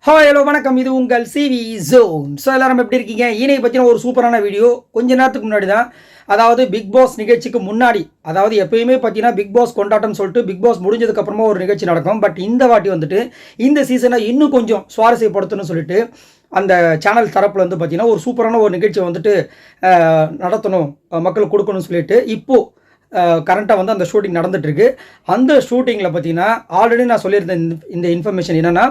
Hi hello வணக்கம், இது உங்கள் சிவி ஜோன். ஸோ எல்லாரும் எப்படி இருக்கீங்க? ஈனை பற்றின ஒரு சூப்பரான வீடியோ கொஞ்ச நேரத்துக்கு முன்னாடி தான். அதாவது பிக் பாஸ் நிகழ்ச்சிக்கு முன்னாடி, அதாவது எப்பயுமே பார்த்தீங்கன்னா பிக் பாஸ் கொண்டாட்டம்னு சொல்லிட்டு பிக் பாஸ் முடிஞ்சதுக்கப்புறமா ஒரு நிகழ்ச்சி நடக்கும். பட் இந்த வாட்டி வந்துட்டு இந்த சீசனை இன்னும் கொஞ்சம் சுவாரஸ்யப்படுத்தணும்னு சொல்லிட்டு அந்த சேனல் தரப்பில் வந்து பார்த்தீங்கன்னா ஒரு சூப்பரான ஒரு நிகழ்ச்சியை வந்துட்டு நடத்தணும், மக்களுக்கு கொடுக்கணும்னு சொல்லிட்டு இப்போது கரண்ட்டாக வந்து அந்த ஷூட்டிங் நடந்துகிட்ருக்கு. அந்த ஷூட்டிங்கில் பார்த்தீங்கன்னா ஆல்ரெடி நான் சொல்லியிருந்தேன் இந்த இன்ஃபர்மேஷன் என்னென்னா,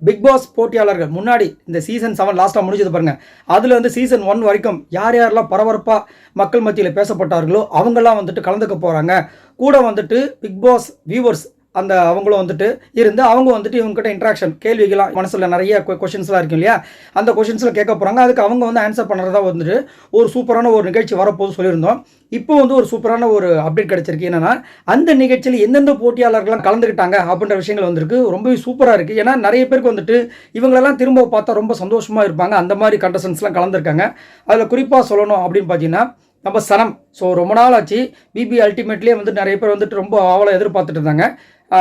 பிக் பாஸ் போட்டியாளர்கள் முன்னாடி இந்த சீசன் 7 லாஸ்ட்டாக முடிஞ்சது பாருங்கள், அதில் வந்து சீசன் 1 வரைக்கும் யார் யாரெல்லாம் பரபரப்பாக மக்கள் மத்தியில் பேசப்பட்டார்களோ அவங்கெல்லாம் வந்துட்டு கலந்துக்க போகிறாங்க. கூட வந்துட்டு பிக் பாஸ் வியூவர்ஸ் அந்த அவங்களும் வந்துட்டு இருந்து அவங்க வந்துட்டு இவங்ககிட்ட இன்ட்ராக்ஷன் கேள்விகளாம் மனசில் நிறைய கொஷின்ஸ்லாம் இருக்கும் இல்லையா, அந்த கொஷின்ஸில் கேட்க போகிறாங்க. அதுக்கு அவங்க வந்து ஆன்சர் பண்ணுறதா வந்துட்டு ஒரு சூப்பரான ஒரு நிகழ்ச்சி வரப்போது சொல்லியிருந்தோம். இப்போ வந்து ஒரு சூப்பரான ஒரு அப்டேட் கிடச்சிருக்கு. என்னென்னா, அந்த நிகழ்ச்சியில் எந்தெந்த போட்டியாளர்கள்லாம் கலந்துக்கிட்டாங்க அப்படின்ற விஷயங்கள் வந்திருக்கு. ரொம்பவே சூப்பராக இருக்குது. ஏன்னா நிறைய பேருக்கு வந்துட்டு இவங்களெல்லாம் திரும்ப பார்த்தா ரொம்ப சந்தோஷமாக இருப்பாங்க. அந்த மாதிரி கண்டஸ்டன்ஸ்லாம் கலந்துருக்காங்க. அதில் குறிப்பாக சொல்லணும் அப்படின்னு பார்த்தீங்கன்னா நம்ம சனம். ஸோ ரொம்ப நாள் ஆச்சு பிபி அல்டிமேட்லேயே வந்துட்டு நிறைய பேர் வந்துட்டு ரொம்ப ஆவலாக எதிர்பார்த்துட்டு இருந்தாங்க.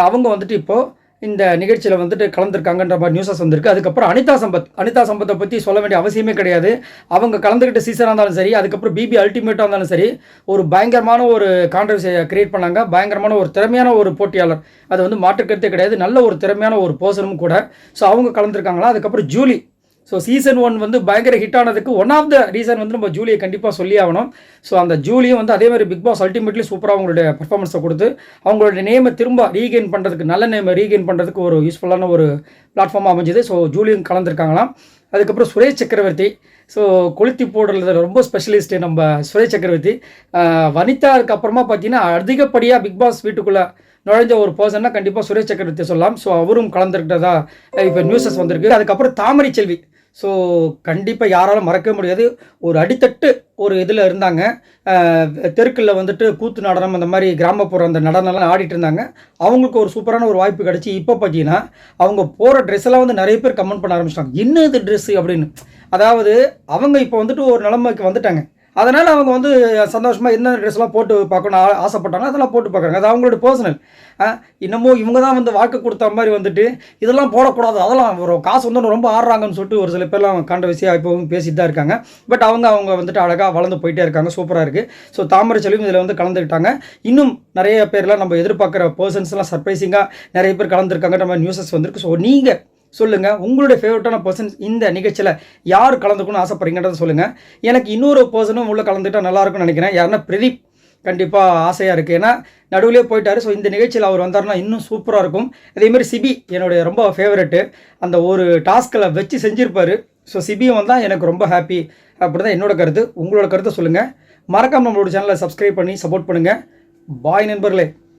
அவங்க வந்துட்டு இப்போது இந்த நிகழ்ச்சியில் வந்துட்டு கலந்துருக்காங்கன்ற மாதிரி நியூஸஸ் வந்திருக்கு. அதுக்கப்புறம் அனிதா சம்பத்தை பற்றி சொல்ல வேண்டிய அவசியமே கிடையாது. அவங்க கலந்துக்கிட்ட சீசனாக இருந்தாலும் சரி, அதுக்கப்புறம் பிபி அல்டிமேட்டாக இருந்தாலும் சரி, ஒரு பயங்கரமான ஒரு கான்ட்ரவர்சியை கிரியேட் பண்ணாங்க. பயங்கரமான ஒரு திறமையான ஒரு போட்டியாளர், அது வந்து மாற்றுக்கருத்தே கிடையாது. நல்ல ஒரு திறமையான ஒரு பர்சனும் கூட. ஸோ அவங்க கலந்துருக்காங்களா. அதுக்கப்புறம் ஜூலி. ஸோ சீசன் 1 வந்து பயங்கர ஹிட் ஆனதுக்கு ஒன் ஆஃப் த ரீசன் வந்து நம்ம ஜூலியை கண்டிப்பாக சொல்லி ஆகணும். ஸோ அந்த ஜூலியும் வந்து அதே மாதிரி பிக் பாஸ் அல்டிமேட்லி சூப்பராக அவங்களுடைய பர்ஃபார்மன்ஸை கொடுத்து அவங்களுடைய நேமை திரும்ப ரீகெயின் பண்ணுறதுக்கு, நல்ல நேமை ரீகெயின் பண்ணுறதுக்கு ஒரு யூஸ்ஃபுல்லான ஒரு பிளாட்ஃபார்மாக அமைஞ்சுது. ஸோ ஜூலியும் கலந்துருக்காங்களாம். அதுக்கப்புறம் சுரேஷ் சக்கரவர்த்தி. ஸோ கொளுத்தி போடுறது ரொம்ப ஸ்பெஷலிஸ்ட்டு நம்ம சுரேஷ் சக்கரவர்த்தி. வனிதாவுக்கு அப்புறமா பார்த்தீங்கன்னா அதிகப்படியாக பிக் பாஸ் வீட்டுக்குள்ளே நுழைஞ்ச ஒரு பர்சன்னா கண்டிப்பாக சுரேஷ் சக்கரவர்த்தி சொல்லலாம். ஸோ அவரும் கலந்துருக்கிறதா இப்போ நியூஸஸ் வந்திருக்கு. அதுக்கப்புறம் தாமரை செல்வி. ஸோ கண்டிப்பாக யாராலும் மறக்கவே முடியாது. ஒரு அடித்தட்டு ஒரு இதில் இருந்தாங்க. தெருக்களில் வந்துட்டு கூத்து நடனம் அந்த மாதிரி கிராமப்புற அந்த நடனம்லாம் ஆடிட்டு இருந்தாங்க. அவங்களுக்கு ஒரு சூப்பரான ஒரு வாய்ப்பு கிடச்சி இப்போ பார்த்தீங்கன்னா அவங்க போகிற ட்ரெஸ்ஸெல்லாம் வந்து நிறைய பேர் கமெண்ட் பண்ண ஆரம்பிச்சிட்டாங்க, என்ன இது ட்ரெஸ்ஸு அப்படின்னு. அதாவது அவங்க இப்போ வந்துட்டு ஒரு நிலைமைக்கு வந்துட்டாங்க. அதனால் அவங்க வந்து சந்தோஷமாக என்ன ட்ரெஸ்லாம் போட்டு பார்க்கணும்னு ஆசைப்பட்டாங்க, அதெல்லாம் போட்டு பார்க்குறாங்க. அது அவங்களோட பர்சனல். இன்னமும் இவங்க தான் வந்து வாக்கு கொடுத்த மாதிரி வந்துட்டு இதெல்லாம் போடக்கூடாது, அதெல்லாம் ஒரு காசு வந்து ரொம்ப ஆடுறாங்கன்னு சொல்லிட்டு ஒரு சில பேர்லாம் கான்ட்ரவர்சியாக இப்போ பேசிட்டு தான் இருக்காங்க. பட் அவங்க வந்துட்டு அழகாக வளர்ந்து போயிட்டே இருக்காங்க. சூப்பராக இருக்குது. ஸோ தாமரை செல்வியும் இதில் வந்து கலந்துக்கிட்டாங்க. இன்னும் நிறைய பேர்லாம் நம்ம எதிர்பார்க்குற பர்சன்ஸ்லாம் சர்ப்ரைசிங்காக நிறைய பேர் கலந்துருக்காங்க. நம்ம நியூஸஸ் வந்திருக்கு. ஸோ நீங்கள் சொல்லுங்கள், உங்களுடைய ஃபேவரட்டான பர்சன்ஸ் இந்த நிகழ்ச்சியில் யார் கலந்துக்கணும்னு ஆசைப்படுறீங்கன்றத சொல்லுங்கள். எனக்கு இன்னொரு பர்சனும் உள்ளே கலந்துக்கிட்டால் நல்லாயிருக்கும்னு நினைக்கிறேன். யாருன்னா பிரதீப். கண்டிப்பாக ஆசையாக இருக்குது. ஏன்னா நடுவிலே போயிட்டார். ஸோ இந்த நிகழ்ச்சியில் அவர் வந்தார்னா இன்னும் சூப்பராக இருக்கும். அதேமாதிரி சிபி என்னுடைய ரொம்ப ஃபேவரெட்டு. அந்த ஒரு டாஸ்கில் வச்சு செஞ்சுருப்பார். ஸோ சிபியும் வந்தால் எனக்கு ரொம்ப ஹாப்பி. அப்படி தான் என்னோட கருத்து. உங்களோட கருத்தை சொல்லுங்கள். மறக்காமல் நம்மளோட சேனலை சப்ஸ்கிரைப் பண்ணி சப்போர்ட் பண்ணுங்கள். பாய் நண்பர்களே.